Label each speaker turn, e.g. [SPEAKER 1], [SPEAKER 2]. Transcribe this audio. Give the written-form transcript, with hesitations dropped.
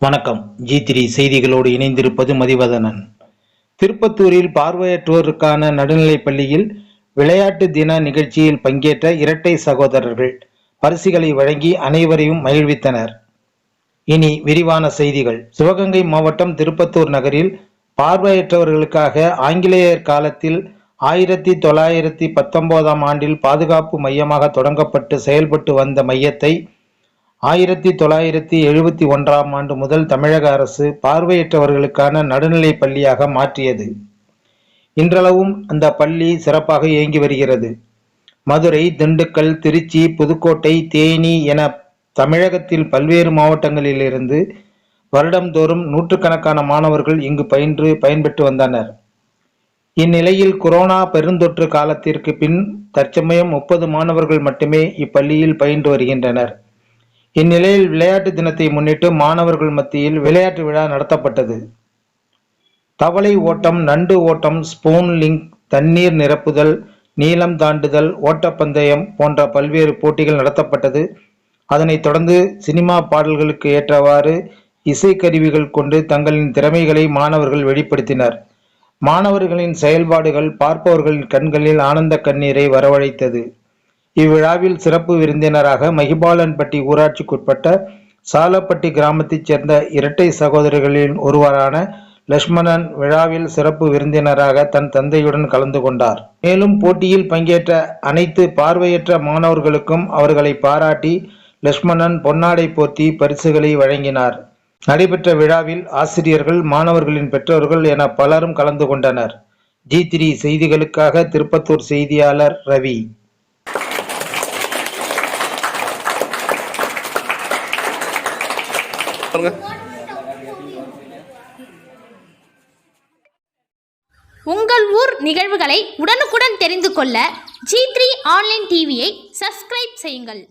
[SPEAKER 1] வணக்கம். G3 செய்திகளோடு இணைந்திருப்பது மதிவதனன். திருப்பத்தூரில் பார்வையற்றோருக்கான நடுநிலைப் பள்ளியில் விளையாட்டு தின நிகழ்ச்சியில் பங்கேற்ற இரட்டை சகோதரர்கள் பரிசுகளை வழங்கி அனைவரையும் மகிழ்வித்தனர். இனி விரிவான செய்திகள். சிவகங்கை மாவட்டம் திருப்பத்தூர் நகரில் பார்வையற்றவர்களுக்காக ஆங்கிலேயர் காலத்தில் 1919 ஆண்டில் பாதுகாப்பு மையமாக தொடங்கப்பட்டு செயல்பட்டு வந்த மையத்தை 1971 ஆண்டு முதல் தமிழக அரசு பார்வையற்றவர்களுக்கான நடுநிலைப் பள்ளியாக மாற்றியது. இன்றளவும் அந்த பள்ளி சிறப்பாக இயங்கி வருகிறது. மதுரை, திண்டுக்கல், திருச்சி, புதுக்கோட்டை, தேனி என தமிழகத்தில் பல்வேறு மாவட்டங்களிலிருந்து வருடந்தோறும் நூற்றுக்கணக்கான மாணவர்கள் இங்கு பயன்பெற்று வந்தனர். இந்நிலையில் கொரோனா பெருந்தொற்று காலத்திற்கு பின் தற்சமயம் 30 மாணவர்கள் மட்டுமே இப்பள்ளியில் பயின்று வருகின்றனர். இந்நிலையில் விளையாட்டு தினத்தை முன்னிட்டு மாணவர்கள் மத்தியில் விளையாட்டு விழா நடத்தப்பட்டது. தவளை ஓட்டம், நண்டு ஓட்டம், ஸ்பூன் லிங்க், தண்ணீர் நிரப்புதல், நீளம் தாண்டுதல், ஓட்டப்பந்தயம் போன்ற பல்வேறு போட்டிகள் நடத்தப்பட்டது. அதனைத் தொடர்ந்து சினிமா பாடல்களுக்கு ஏற்றவாறு இசைக்கருவிகள் கொண்டு தங்களின் திறமைகளை மாணவர்கள் வெளிப்படுத்தினர். மாணவர்களின் செயல்பாடுகள் பார்ப்பவர்களின் கண்களில் ஆனந்த கண்ணீரை வரவழைத்தது. இவ்விழாவில் சிறப்பு விருந்தினராக மகிபாலன்பட்டி ஊராட்சிக்குட்பட்ட சாலப்பட்டி கிராமத்தைச் சேர்ந்த இரட்டை சகோதரர்களில் ஒருவரான லட்சுமணன் விழாவில் சிறப்பு விருந்தினராக தன் தந்தையுடன் கலந்து கொண்டார். மேலும் போட்டியில் பங்கேற்ற அனைத்து பார்வையற்ற மாணவர்களுக்கும் அவர்களை பாராட்டி லட்சுமணன் பொன்னாடை போர்த்தி பரிசுகளை வழங்கினார். நடைபெற்ற விழாவில் ஆசிரியர்கள், மாணவர்களின் பெற்றோர்கள் என பலரும் கலந்து கொண்டனர். G3 செய்திகளுக்காக திருப்பத்தூர் செய்தியாளர் ரவி.
[SPEAKER 2] உங்கள் ஊர் நிகழ்வுகளை உடனுக்குடன் தெரிந்து கொள்ள G3 ஆன்லைன் டிவியை சப்ஸ்கிரைப் செய்யுங்கள்.